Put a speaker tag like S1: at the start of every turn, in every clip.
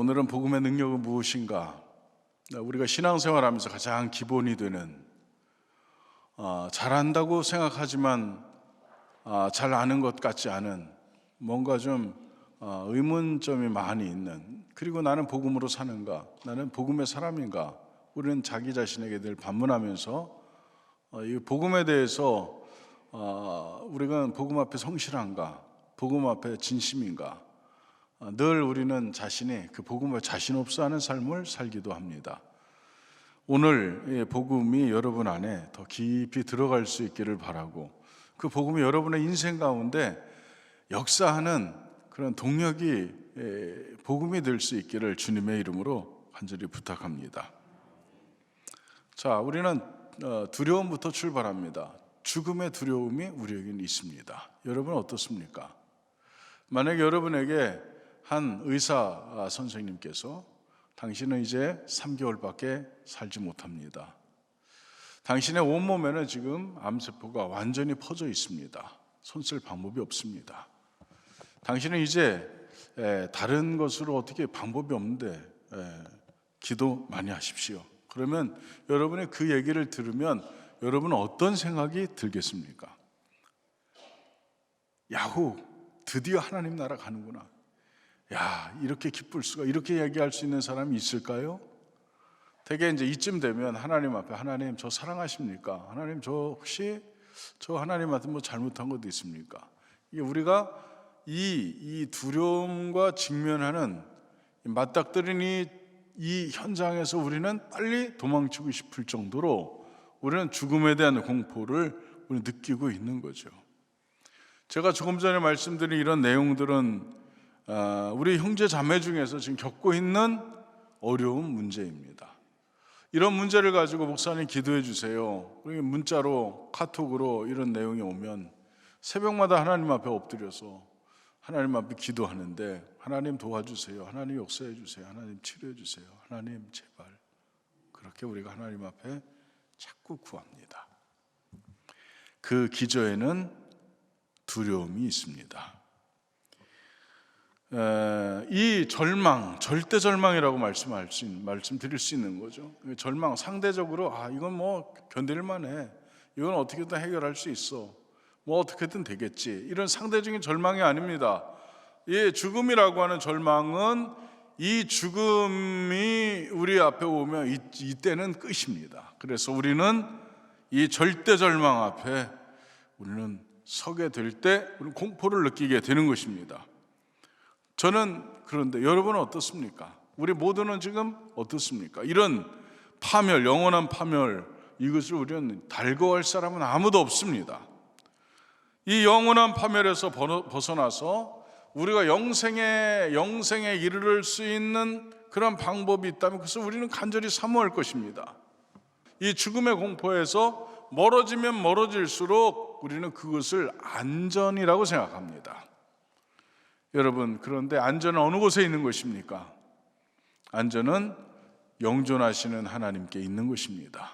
S1: 오늘은 복음의 능력은 무엇인가? 우리가 신앙생활하면서 가장 기본이 되는 잘한다고 생각하지만 잘 아는 것 같지 않은 뭔가 좀 의문점이 많이 있는, 그리고 나는 복음으로 사는가? 나는 복음의 사람인가? 우리는 자기 자신에게 늘 반문하면서 이 복음에 대해서 우리가 복음 앞에 성실한가? 복음 앞에 진심인가? 늘 우리는 자신이 그 복음에 자신 없어 하는 삶을 살기도 합니다. 오늘 복음이 여러분 안에 더 깊이 들어갈 수 있기를 바라고, 그 복음이 여러분의 인생 가운데 역사하는 그런 동력이 복음이 될 수 있기를 주님의 이름으로 간절히 부탁합니다. 자, 우리는 두려움부터 출발합니다. 죽음의 두려움이 우리에게는 있습니다. 여러분 어떻습니까? 만약에 여러분에게 한 의사 선생님께서 당신은 이제 3개월밖에 살지 못합니다. 당신의 온몸에는 지금 암세포가 완전히 퍼져 있습니다. 손 쓸 방법이 없습니다. 당신은 이제 다른 것으로 어떻게 방법이 없는데 기도 많이 하십시오. 그러면 여러분이 그 얘기를 들으면 여러분은 어떤 생각이 들겠습니까? 야후, 드디어 하나님 나라 가는구나. 야, 이렇게 기쁠 수가, 이렇게 얘기할 수 있는 사람이 있을까요? 되게 이제 이쯤 되면 하나님 앞에, 하나님 저 사랑하십니까? 하나님 저 혹시 저 하나님한테 뭐 잘못한 것도 있습니까? 이게 우리가 이 두려움과 직면하는 맞닥뜨리니 이 현장에서 우리는 빨리 도망치고 싶을 정도로 우리는 죽음에 대한 공포를 우리 느끼고 있는 거죠. 제가 조금 전에 말씀드린 이런 내용들은 우리 형제 자매 중에서 지금 겪고 있는 어려운 문제입니다. 이런 문제를 가지고 목사님 기도해 주세요, 문자로 카톡으로 이런 내용이 오면 새벽마다 하나님 앞에 엎드려서 하나님 앞에 기도하는데, 하나님 도와주세요, 하나님 역사해 주세요, 하나님 치료해 주세요, 하나님 제발. 그렇게 우리가 하나님 앞에 자꾸 구합니다. 그 기저에는 두려움이 있습니다. 이 절망, 절대 절망이라고 말씀드릴 수 있는 거죠. 절망, 상대적으로 이건 뭐 견딜만해, 이건 어떻게든 해결할 수 있어, 뭐 어떻게든 되겠지, 이런 상대적인 절망이 아닙니다. 이 죽음이라고 하는 절망은, 이 죽음이 우리 앞에 오면 이때는 끝입니다. 그래서 우리는 이 절대 절망 앞에 우리는 서게 될 때 우리는 공포를 느끼게 되는 것입니다. 저는 그런데 여러분은 어떻습니까? 우리 모두는 지금 어떻습니까? 이런 파멸, 영원한 파멸, 이것을 우리는 달궈할 사람은 아무도 없습니다. 이 영원한 파멸에서 벗어나서 우리가 영생에 이르를 수 있는 그런 방법이 있다면 그것을 우리는 간절히 사모할 것입니다. 이 죽음의 공포에서 멀어지면 멀어질수록 우리는 그것을 안전이라고 생각합니다. 여러분, 그런데 안전은 어느 곳에 있는 것입니까? 안전은 영존하시는 하나님께 있는 것입니다.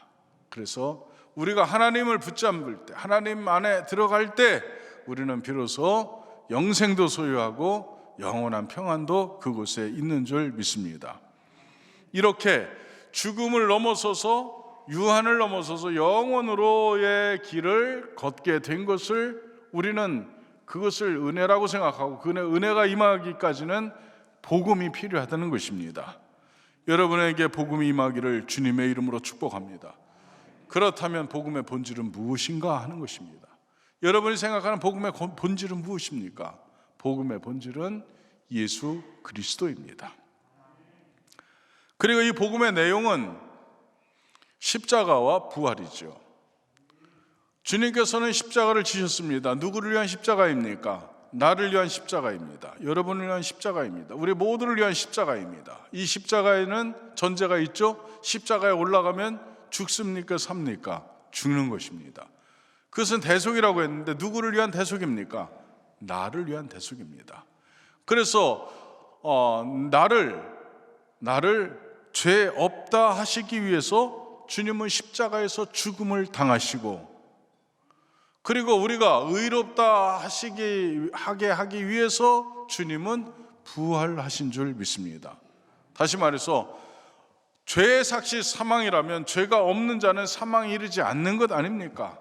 S1: 그래서 우리가 하나님을 붙잡을 때, 하나님 안에 들어갈 때 우리는 비로소 영생도 소유하고 영원한 평안도 그곳에 있는 줄 믿습니다. 이렇게 죽음을 넘어서서, 유한을 넘어서서 영원으로의 길을 걷게 된 것을 우리는 그것을 은혜라고 생각하고, 그 은혜가 임하기까지는 복음이 필요하다는 것입니다. 여러분에게 복음이 임하기를 주님의 이름으로 축복합니다. 그렇다면 복음의 본질은 무엇인가 하는 것입니다. 여러분이 생각하는 복음의 본질은 무엇입니까? 복음의 본질은 예수 그리스도입니다. 그리고 이 복음의 내용은 십자가와 부활이죠. 주님께서는 십자가를 지셨습니다. 누구를 위한 십자가입니까? 나를 위한 십자가입니다. 여러분을 위한 십자가입니다. 우리 모두를 위한 십자가입니다. 이 십자가에는 전제가 있죠. 십자가에 올라가면 죽습니까? 삽니까? 죽는 것입니다. 그것은 대속이라고 했는데 누구를 위한 대속입니까? 나를 위한 대속입니다. 그래서 나를 죄 없다 하시기 위해서 주님은 십자가에서 죽음을 당하시고, 그리고 우리가 의롭다 하게 하기 위해서 주님은 부활하신 줄 믿습니다. 다시 말해서 죄의 삭시 사망이라면 죄가 없는 자는 사망에 이르지 않는 것 아닙니까?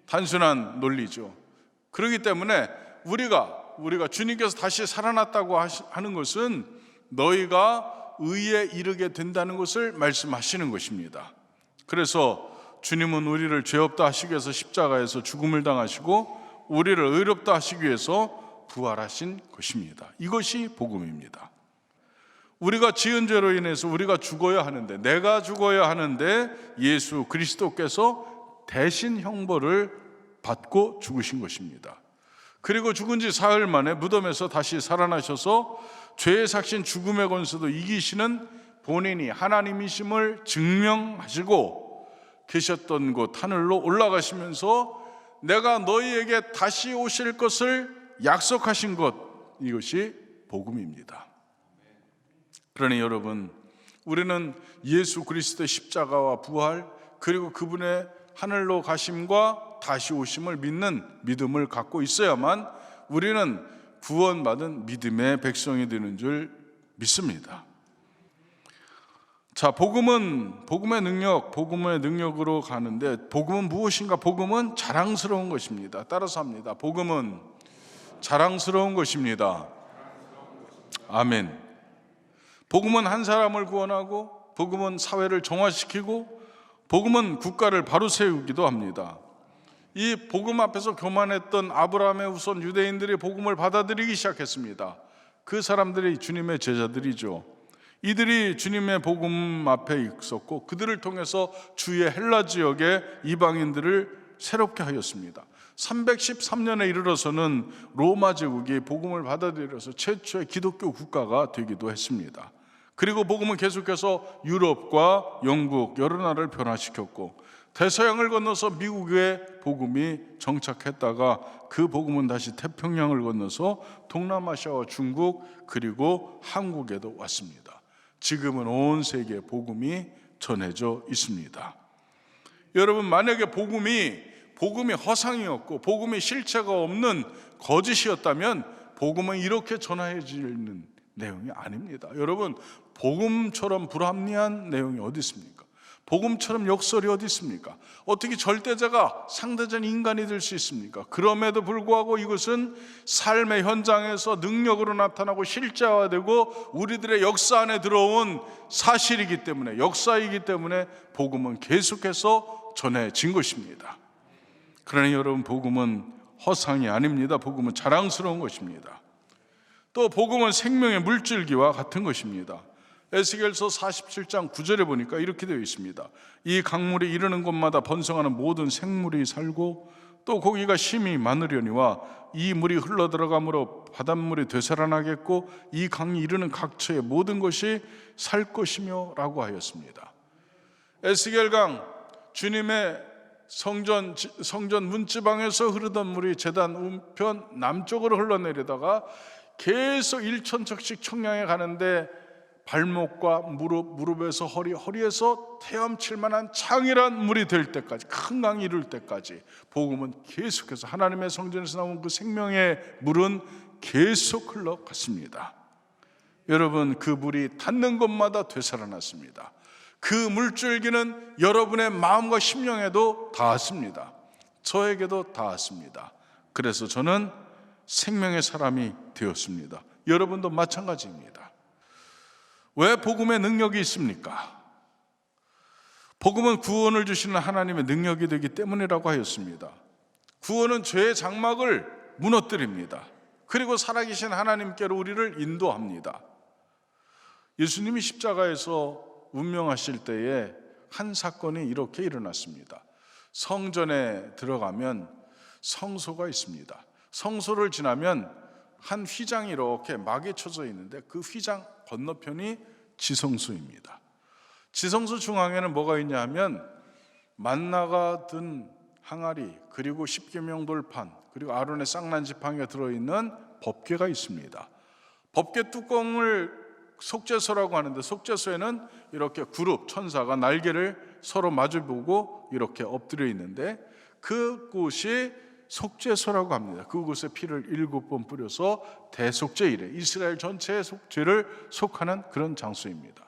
S1: 단순한 논리죠. 그렇기 때문에 우리가 주님께서 다시 살아났다고 하는 것은 너희가 의에 이르게 된다는 것을 말씀하시는 것입니다. 그래서 주님은 우리를 죄 없다 하시기 위해서 십자가에서 죽음을 당하시고 우리를 의롭다 하시기 위해서 부활하신 것입니다. 이것이 복음입니다. 우리가 지은 죄로 인해서 우리가 죽어야 하는데, 내가 죽어야 하는데 예수 그리스도께서 대신 형벌을 받고 죽으신 것입니다. 그리고 죽은 지 사흘 만에 무덤에서 다시 살아나셔서 죄의 삭신 죽음의 권세도 이기시는 본인이 하나님이심을 증명하시고 계셨던 곳 하늘로 올라가시면서 내가 너희에게 다시 오실 것을 약속하신 것, 이것이 복음입니다. 그러니 여러분, 우리는 예수 그리스도의 십자가와 부활, 그리고 그분의 하늘로 가심과 다시 오심을 믿는 믿음을 갖고 있어야만 우리는 구원받은 믿음의 백성이 되는 줄 믿습니다. 자, 복음의 능력으로 가는데, 복음은 무엇인가? 복음은 자랑스러운 것입니다. 따라서 합니다. 복음은 자랑스러운 것입니다. 아멘. 복음은 한 사람을 구원하고, 복음은 사회를 정화시키고, 복음은 국가를 바로 세우기도 합니다. 이 복음 앞에서 교만했던 아브라함의 후손 유대인들이 복음을 받아들이기 시작했습니다. 그 사람들이 주님의 제자들이죠. 이들이 주님의 복음 앞에 있었고 그들을 통해서 주의 헬라 지역의 이방인들을 새롭게 하였습니다. 313년에 이르러서는 로마 제국이 복음을 받아들여서 최초의 기독교 국가가 되기도 했습니다. 그리고 복음은 계속해서 유럽과 영국 여러 나라를 변화시켰고, 대서양을 건너서 미국에 복음이 정착했다가 그 복음은 다시 태평양을 건너서 동남아시아와 중국 그리고 한국에도 왔습니다. 지금은 온 세계에 복음이 전해져 있습니다. 여러분, 만약에 복음이 허상이었고 복음이 실체가 없는 거짓이었다면 복음은 이렇게 전해지는 내용이 아닙니다. 여러분, 복음처럼 불합리한 내용이 어디 있습니까? 복음처럼 역설이 어디 있습니까? 어떻게 절대자가 상대적 인간이 될 수 있습니까? 그럼에도 불구하고 이것은 삶의 현장에서 능력으로 나타나고 실제화되고 우리들의 역사 안에 들어온 사실이기 때문에, 역사이기 때문에 복음은 계속해서 전해진 것입니다. 그러니 여러분, 복음은 허상이 아닙니다. 복음은 자랑스러운 것입니다. 또 복음은 생명의 물줄기와 같은 것입니다. 에스겔서 47장 9절에 보니까 이렇게 되어 있습니다. 이 강물이 이르는 곳마다 번성하는 모든 생물이 살고 또 고기가 심히 많으려니와 이 물이 흘러들어가므로 바닷물이 되살아나겠고 이 강이 이르는 각처의 모든 것이 살 것이며 라고 하였습니다. 에스겔강, 주님의 성전 문지방에서 흐르던 물이 제단 우편 남쪽으로 흘러내리다가 계속 1,000척씩 청량에 가는데 발목과 무릎에서 허리에서 헤엄칠 만한 창이란 물이 될 때까지, 큰 강이 이룰 때까지 복음은 계속해서 하나님의 성전에서 나온 그 생명의 물은 계속 흘러갔습니다. 여러분, 그 물이 닿는 곳마다 되살아났습니다. 그 물줄기는 여러분의 마음과 심령에도 닿았습니다. 저에게도 닿았습니다. 그래서 저는 생명의 사람이 되었습니다. 여러분도 마찬가지입니다. 왜 복음의 능력이 있습니까? 복음은 구원을 주시는 하나님의 능력이 되기 때문이라고 하였습니다. 구원은 죄의 장막을 무너뜨립니다. 그리고 살아계신 하나님께로 우리를 인도합니다. 예수님이 십자가에서 운명하실 때에 한 사건이 이렇게 일어났습니다. 성전에 들어가면 성소가 있습니다. 성소를 지나면 한 휘장이 이렇게 막에 쳐져 있는데 그 휘장 건너편이 지성소입니다. 지성소 중앙에는 뭐가 있냐 하면 만나가 든 항아리, 그리고 십계명 돌판, 그리고 아론의 쌍난 지팡이가 들어있는 법궤가 있습니다. 법궤 뚜껑을 속죄소라고 하는데, 속죄소에는 이렇게 그룹 천사가 날개를 서로 마주보고 이렇게 엎드려 있는데, 그곳이 속죄소라고 합니다. 그곳에 피를 7번 뿌려서 대속죄 이래 이스라엘 전체의 죄를 속하는 그런 장소입니다.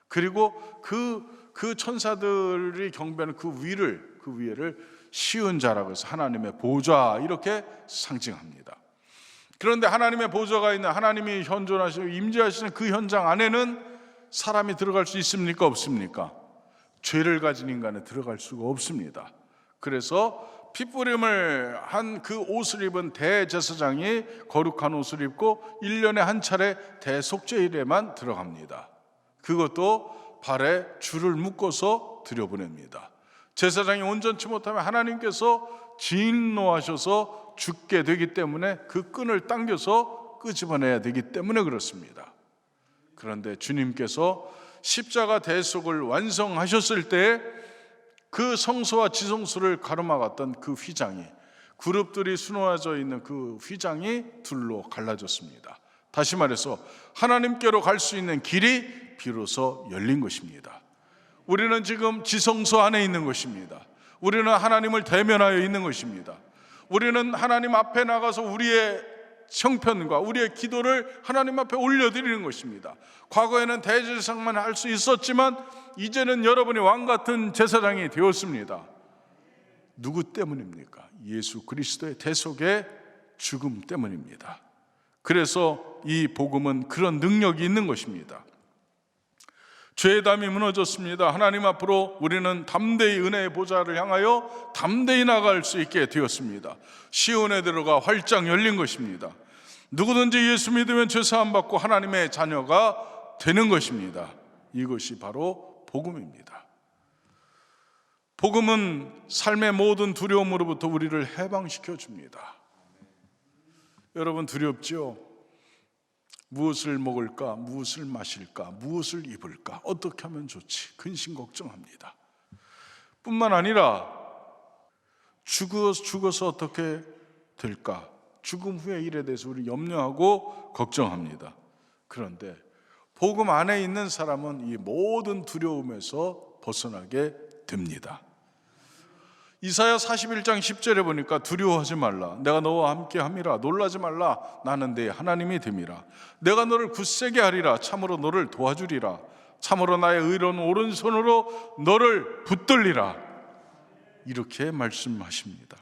S1: 그리고 그 천사들이 경배하는 그 위에를 시은 자라고 해서 하나님의 보좌 이렇게 상징합니다. 그런데 하나님의 보좌가 있는, 하나님이 현존하시고 임재하시는 그 현장 안에는 사람이 들어갈 수 있습니까? 없습니까? 죄를 가진 인간은 들어갈 수가 없습니다. 그래서 핏부림을 한 그 옷을 입은 대제사장이 거룩한 옷을 입고 1년에 한 차례 대속죄일에만 들어갑니다. 그것도 발에 줄을 묶어서 들여보냅니다. 제사장이 온전치 못하면 하나님께서 진노하셔서 죽게 되기 때문에 그 끈을 당겨서 끄집어내야 되기 때문에 그렇습니다. 그런데 주님께서 십자가 대속을 완성하셨을 때 그 성소와 지성소를 가로막았던 그 휘장이, 그룹들이 수놓아져 있는 그 휘장이 둘로 갈라졌습니다. 다시 말해서 하나님께로 갈 수 있는 길이 비로소 열린 것입니다. 우리는 지금 지성소 안에 있는 것입니다. 우리는 하나님을 대면하여 있는 것입니다. 우리는 하나님 앞에 나가서 우리의 형편과 우리의 기도를 하나님 앞에 올려드리는 것입니다. 과거에는 대제사장만 할 수 있었지만 이제는 여러분이 왕같은 제사장이 되었습니다. 누구 때문입니까? 예수 그리스도의 대속의 죽음 때문입니다. 그래서 이 복음은 그런 능력이 있는 것입니다. 죄의 담이 무너졌습니다. 하나님 앞으로 우리는 담대히 은혜의 보좌를 향하여 담대히 나갈 수 있게 되었습니다. 시온에 들어가 활짝 열린 것입니다. 누구든지 예수 믿으면 죄사함 받고 하나님의 자녀가 되는 것입니다. 이것이 바로 복음입니다. 복음은 삶의 모든 두려움으로부터 우리를 해방시켜 줍니다. 여러분 두렵죠? 무엇을 먹을까? 무엇을 마실까? 무엇을 입을까? 어떻게 하면 좋지? 근심 걱정합니다. 뿐만 아니라 죽어서 어떻게 될까? 죽음 후의 일에 대해서 우리 염려하고 걱정합니다. 그런데 복음 안에 있는 사람은 이 모든 두려움에서 벗어나게 됩니다. 이사야 41장 10절에 보니까 두려워하지 말라, 내가 너와 함께 함이라, 놀라지 말라, 나는 네 하나님이 됨이라. 내가 너를 굳세게 하리라, 참으로 너를 도와주리라, 참으로 나의 의로운 오른손으로 너를 붙들리라. 이렇게 말씀하십니다.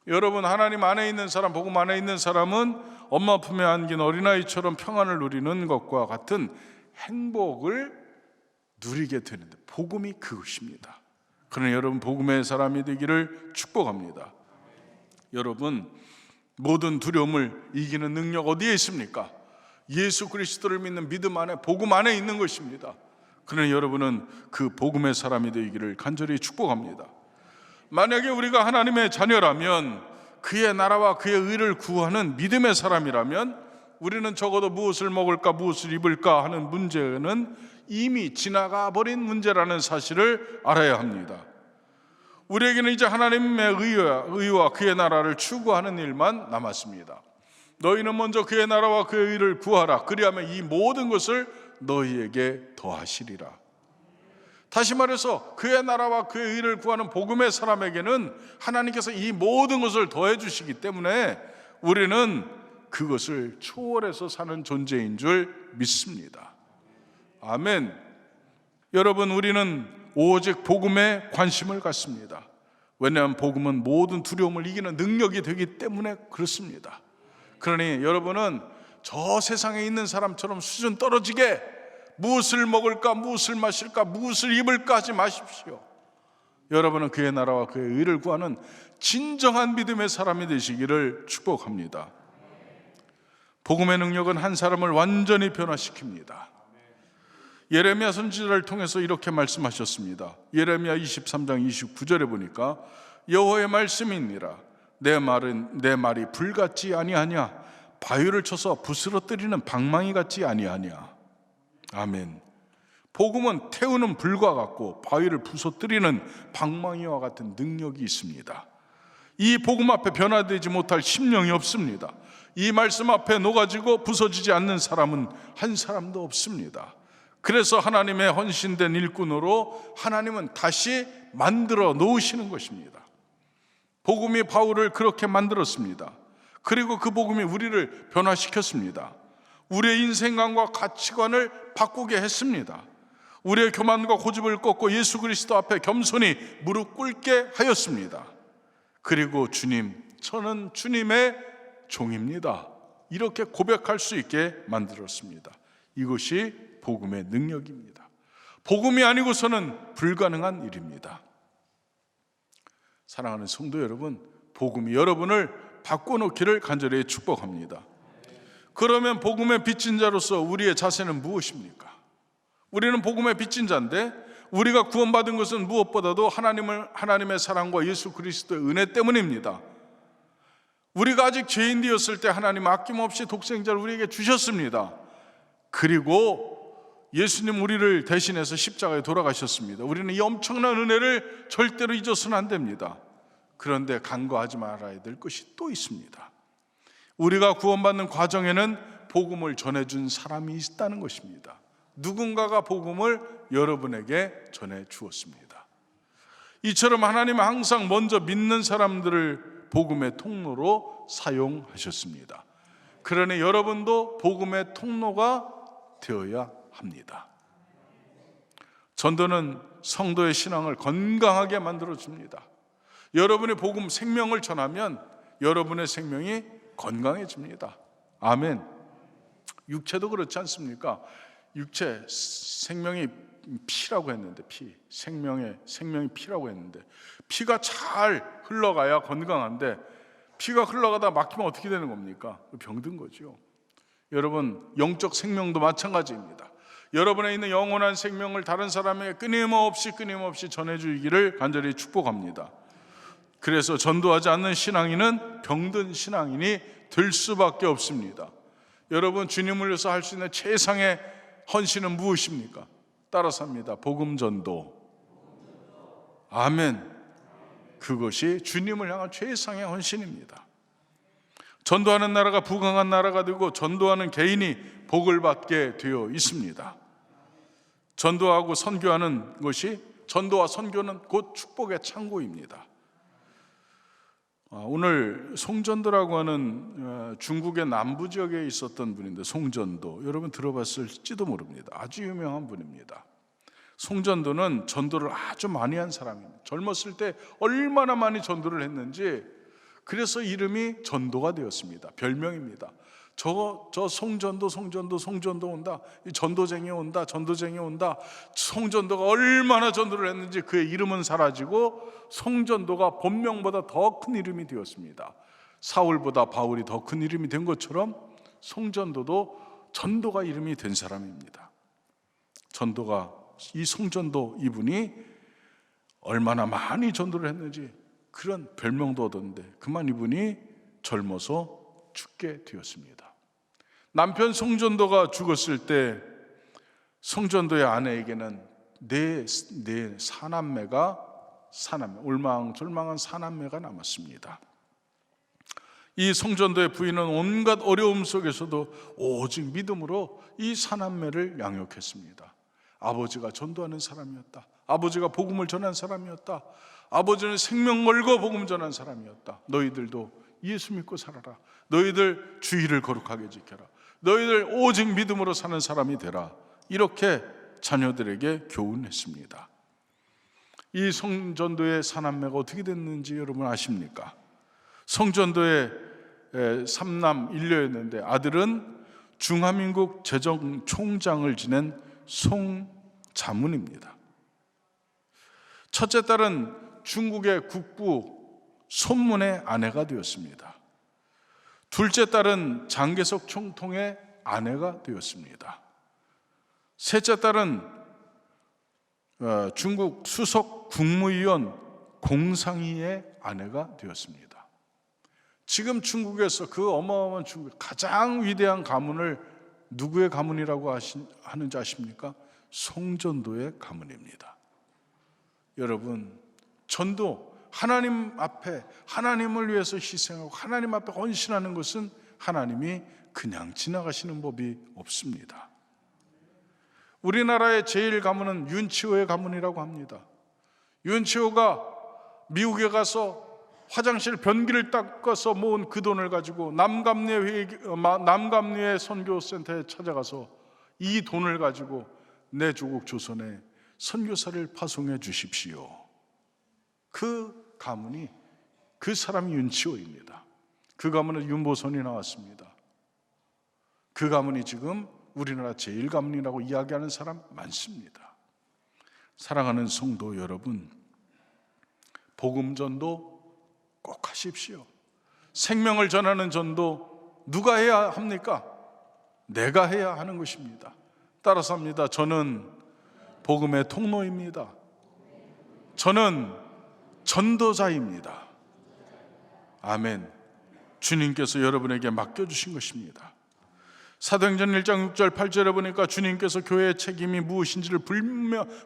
S1: 여러분, 하나님 안에 있는 사람, 복음 안에 있는 사람은 엄마 품에 안긴 어린아이처럼 평안을 누리는 것과 같은 행복을 누리게 되는데, 복음이 그것입니다. 그러나 여러분, 복음의 사람이 되기를 축복합니다. 여러분, 모든 두려움을 이기는 능력 어디에 있습니까? 예수 그리스도를 믿는 믿음 안에, 복음 안에 있는 것입니다. 그러나 여러분은 그 복음의 사람이 되기를 간절히 축복합니다. 만약에 우리가 하나님의 자녀라면, 그의 나라와 그의 의를 구하는 믿음의 사람이라면, 우리는 적어도 무엇을 먹을까, 무엇을 입을까 하는 문제는 이미 지나가 버린 문제라는 사실을 알아야 합니다. 우리에게는 이제 하나님의 의와 그의 나라를 추구하는 일만 남았습니다. 너희는 먼저 그의 나라와 그의 의를 구하라, 그리하면 이 모든 것을 너희에게 더하시리라. 다시 말해서 그의 나라와 그의 의를 구하는 복음의 사람에게는 하나님께서 이 모든 것을 더해 주시기 때문에 우리는 그것을 초월해서 사는 존재인 줄 믿습니다. 아멘. 여러분, 우리는 오직 복음에 관심을 갖습니다. 왜냐하면 복음은 모든 두려움을 이기는 능력이 되기 때문에 그렇습니다. 그러니 여러분은 저 세상에 있는 사람처럼 수준 떨어지게 무엇을 먹을까, 무엇을 마실까, 무엇을 입을까 하지 마십시오. 여러분은 그의 나라와 그의 의를 구하는 진정한 믿음의 사람이 되시기를 축복합니다. 복음의 능력은 한 사람을 완전히 변화시킵니다. 예레미야 선지자를 통해서 이렇게 말씀하셨습니다. 예레미야 23장 29절에 보니까 여호와의 말씀이니라, 내 말이 불같지 아니하냐, 바위를 쳐서 부스러뜨리는 방망이 같지 아니하냐. 아멘. 복음은 태우는 불과 같고 바위를 부서뜨리는 방망이와 같은 능력이 있습니다. 이 복음 앞에 변화되지 못할 심령이 없습니다. 이 말씀 앞에 녹아지고 부서지지 않는 사람은 한 사람도 없습니다. 그래서 하나님의 헌신된 일꾼으로 하나님은 다시 만들어 놓으시는 것입니다. 복음이 바울을 그렇게 만들었습니다. 그리고 그 복음이 우리를 변화시켰습니다. 우리의 인생관과 가치관을 바꾸게 했습니다. 우리의 교만과 고집을 꺾고 예수 그리스도 앞에 겸손히 무릎 꿇게 하였습니다. 그리고 주님, 저는 주님의 종입니다, 이렇게 고백할 수 있게 만들었습니다. 이것이 복음의 능력입니다. 복음이 아니고서는 불가능한 일입니다. 사랑하는 성도 여러분, 복음이 여러분을 바꿔놓기를 간절히 축복합니다. 그러면 복음의 빚진 자로서 우리의 자세는 무엇입니까? 우리는 복음의 빚진 자인데, 우리가 구원받은 것은 무엇보다도 하나님의 사랑과 예수 그리스도의 은혜 때문입니다. 우리가 아직 죄인 되었을 때 하나님 아낌없이 독생자를 우리에게 주셨습니다. 그리고 예수님 우리를 대신해서 십자가에 돌아가셨습니다. 우리는 이 엄청난 은혜를 절대로 잊어서는 안 됩니다. 그런데 간과하지 말아야 될 것이 또 있습니다. 우리가 구원받는 과정에는 복음을 전해준 사람이 있다는 것입니다. 누군가가 복음을 여러분에게 전해 주었습니다. 이처럼 하나님은 항상 먼저 믿는 사람들을 복음의 통로로 사용하셨습니다. 그러니 여러분도 복음의 통로가 되어야 합니다. 전도는 성도의 신앙을 건강하게 만들어줍니다. 여러분의 복음 생명을 전하면 여러분의 생명이 건강해집니다. 아멘. 육체도 그렇지 않습니까? 육체, 생명이 피라고 했는데, 생명이 피라고 했는데, 피가 잘 흘러가야 건강한데, 피가 흘러가다 막히면 어떻게 되는 겁니까? 병든 거죠. 여러분, 영적 생명도 마찬가지입니다. 여러분에 있는 영원한 생명을 다른 사람에게 끊임없이 전해주기를 간절히 축복합니다. 그래서 전도하지 않는 신앙인은 병든 신앙인이 될 수밖에 없습니다. 여러분, 주님을 위해서 할 수 있는 최상의 헌신은 무엇입니까? 따라서 합니다. 복음 전도. 아멘. 그것이 주님을 향한 최상의 헌신입니다. 전도하는 나라가 부강한 나라가 되고 전도하는 개인이 복을 받게 되어 있습니다. 전도하고 선교하는 것이, 전도와 선교는 곧 축복의 창고입니다. 오늘 송전도라고 하는 중국의 남부 지역에 있었던 분인데, 송전도, 여러분 들어봤을지도 모릅니다. 아주 유명한 분입니다. 송전도는 전도를 아주 많이 한 사람입니다. 젊었을 때 얼마나 많이 전도를 했는지, 그래서 이름이 전도가 되었습니다. 별명입니다. 저 송전도 온다, 이 전도쟁이 온다. 송전도가 얼마나 전도를 했는지 그의 이름은 사라지고 송전도가 본명보다 더 큰 이름이 되었습니다. 사울보다 바울이 더 큰 이름이 된 것처럼 송전도도 전도가 이름이 된 사람입니다. 이 송전도 이분이 얼마나 많이 전도를 했는지 그런 별명도 얻었는데, 그만 이분이 젊어서 죽게 되었습니다. 남편 송전도가 죽었을 때 송전도의 아내에게는 네 사남매가 올망졸망한 사남매가 남았습니다. 이 송전도의 부인은 온갖 어려움 속에서도 오직 믿음으로 이 사남매를 양육했습니다. 아버지가 전도하는 사람이었다. 아버지가 복음을 전한 사람이었다. 아버지는 생명 걸고 복음 전한 사람이었다. 너희들도 예수 믿고 살아라. 너희들 주의를 거룩하게 지켜라. 너희들 오직 믿음으로 사는 사람이 되라. 이렇게 자녀들에게 교훈했습니다. 이 송전도의 사남매가 어떻게 됐는지 여러분 아십니까? 송전도의 3남 1녀였는데 아들은 중화민국 재정총장을 지낸 송자문입니다. 첫째 딸은 중국의 국부 손문의 아내가 되었습니다. 둘째 딸은 장개석 총통의 아내가 되었습니다. 셋째 딸은 중국 수석 국무위원 공상희의 아내가 되었습니다. 지금 중국에서 그 어마어마한 중국 가장 위대한 가문을 누구의 가문이라고 하는지 아십니까? 송전도의 가문입니다. 여러분, 전도, 하나님 앞에 하나님을 위해서 희생하고 하나님 앞에 헌신하는 것은 하나님이 그냥 지나가시는 법이 없습니다. 우리나라의 제일 가문은 윤치호의 가문이라고 합니다. 윤치호가 미국에 가서 화장실 변기를 닦아서 모은 그 돈을 가지고 남감리의 선교센터에 찾아가서 이 돈을 가지고 내 조국 조선에 선교사를 파송해 주십시오. 그 가문이, 그 사람이 윤치호입니다. 그 가문은 윤보선이 나왔습니다. 그 가문이 지금 우리나라 제1가문이라고 이야기하는 사람 많습니다. 사랑하는 성도 여러분, 복음 전도 꼭 하십시오. 생명을 전하는 전도 누가 해야 합니까? 내가 해야 하는 것입니다. 따라서 합니다. 저는 복음의 통로입니다. 저는 전도자입니다. 아멘. 주님께서 여러분에게 맡겨주신 것입니다. 사도행전 1장 6절 8절에 보니까 주님께서 교회의 책임이 무엇인지를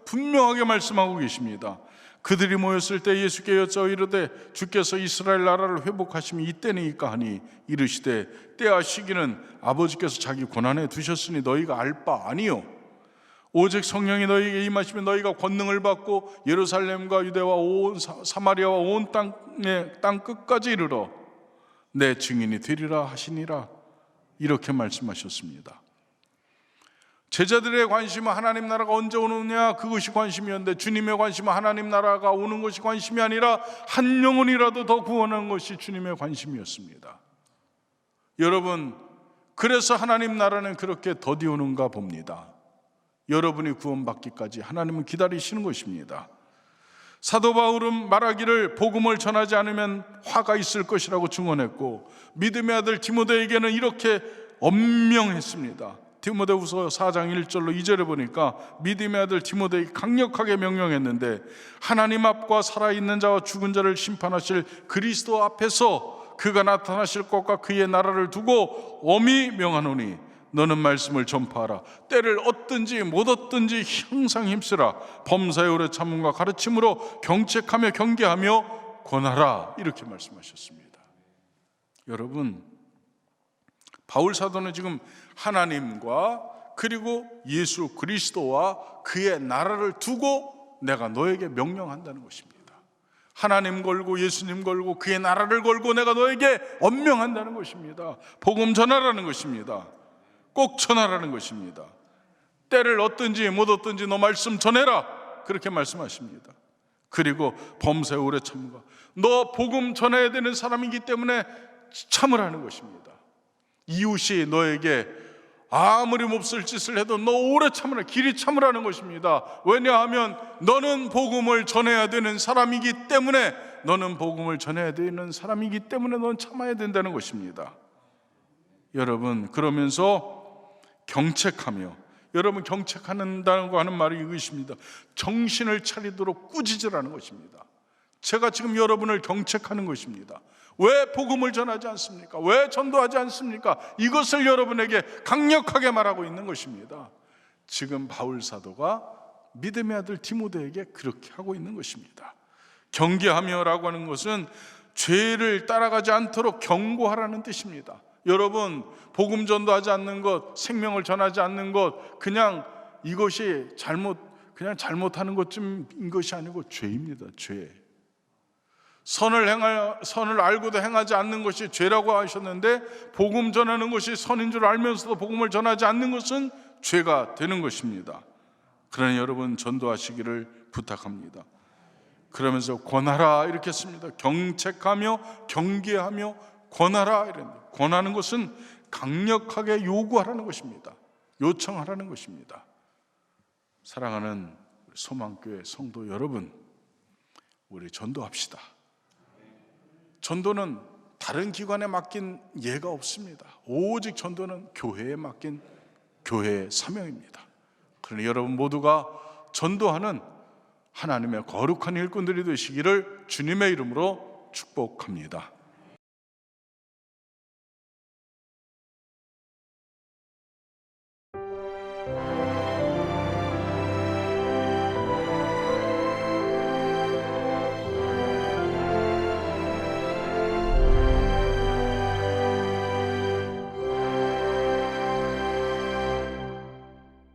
S1: 분명하게 말씀하고 계십니다. 그들이 모였을 때 예수께 여짜오 이르되 주께서 이스라엘 나라를 회복하심이 이때니까 하니 이르시되 때와 시기는 아버지께서 자기 권한에 두셨으니 너희가 알 바 아니요 오직 성령이 너희에게 임하시면 너희가 권능을 받고 예루살렘과 유대와 온 사마리아와 온 땅 끝까지 이르러 내 증인이 되리라 하시니라. 이렇게 말씀하셨습니다. 제자들의 관심은 하나님 나라가 언제 오느냐, 그것이 관심이었는데 주님의 관심은 하나님 나라가 오는 것이 관심이 아니라 한 영혼이라도 더 구원하는 것이 주님의 관심이었습니다. 여러분, 그래서 하나님 나라는 그렇게 더디 오는가 봅니다. 여러분이 구원받기까지 하나님은 기다리시는 것입니다. 사도 바울은 말하기를 복음을 전하지 않으면 화가 있을 것이라고 증언했고, 믿음의 아들 디모데에게는 이렇게 엄명했습니다. 디모데후서 4장 1절로 2절에 보니까 믿음의 아들 디모데에게 강력하게 명령했는데, 하나님 앞과 살아있는 자와 죽은 자를 심판하실 그리스도 앞에서 그가 나타나실 것과 그의 나라를 두고 엄히 명하노니 너는 말씀을 전파하라. 때를 얻든지 못 얻든지 항상 힘쓰라. 범사에 오래 참음과 가르침으로 경책하며 경계하며 권하라. 이렇게 말씀하셨습니다. 여러분, 바울 사도는 지금 하나님과 그리고 예수 그리스도와 그의 나라를 두고 내가 너에게 명령한다는 것입니다. 하나님 걸고 예수님 걸고 그의 나라를 걸고 내가 너에게 엄명한다는 것입니다. 복음 전하라는 것입니다. 꼭 전하라는 것입니다. 때를 얻든지 못 얻든지 너 말씀 전해라. 그렇게 말씀하십니다. 그리고 범사에 오래 참으라. 너 복음 전해야 되는 사람이기 때문에 참으라는 것입니다. 이웃이 너에게 아무리 몹쓸 짓을 해도 너 오래 참으라, 길이 참으라는 것입니다. 왜냐하면 너는 복음을 전해야 되는 사람이기 때문에, 너는 복음을 전해야 되는 사람이기 때문에 넌 참아야 된다는 것입니다. 여러분, 그러면서 경책하며, 여러분 경책한다는 거 하는 말이 이것입니다. 정신을 차리도록 꾸짖으라는 것입니다. 제가 지금 여러분을 경책하는 것입니다. 왜 복음을 전하지 않습니까? 왜 전도하지 않습니까? 이것을 여러분에게 강력하게 말하고 있는 것입니다. 지금 바울 사도가 믿음의 아들 디모데에게 그렇게 하고 있는 것입니다. 경계하며라고 하는 것은 죄를 따라가지 않도록 경고하라는 뜻입니다. 여러분, 복음 전도하지 않는 것, 생명을 전하지 않는 것, 그냥 이것이 그냥 잘못하는 것쯤인 것이 아니고 죄입니다. 죄. 선을 알고도 행하지 않는 것이 죄라고 하셨는데, 복음 전하는 것이 선인 줄 알면서도 복음을 전하지 않는 것은 죄가 되는 것입니다. 그러니 여러분, 전도하시기를 부탁합니다. 그러면서 권하라 이렇게 했습니다. 경책하며 경계하며 권하라 이랬는데, 권하는 것은 강력하게 요구하라는 것입니다. 요청하라는 것입니다. 사랑하는 소망교회 성도 여러분, 우리 전도합시다. 전도는 다른 기관에 맡긴 예가 없습니다. 오직 전도는 교회에 맡긴 교회의 사명입니다. 그러니 여러분 모두가 전도하는 하나님의 거룩한 일꾼들이 되시기를 주님의 이름으로 축복합니다.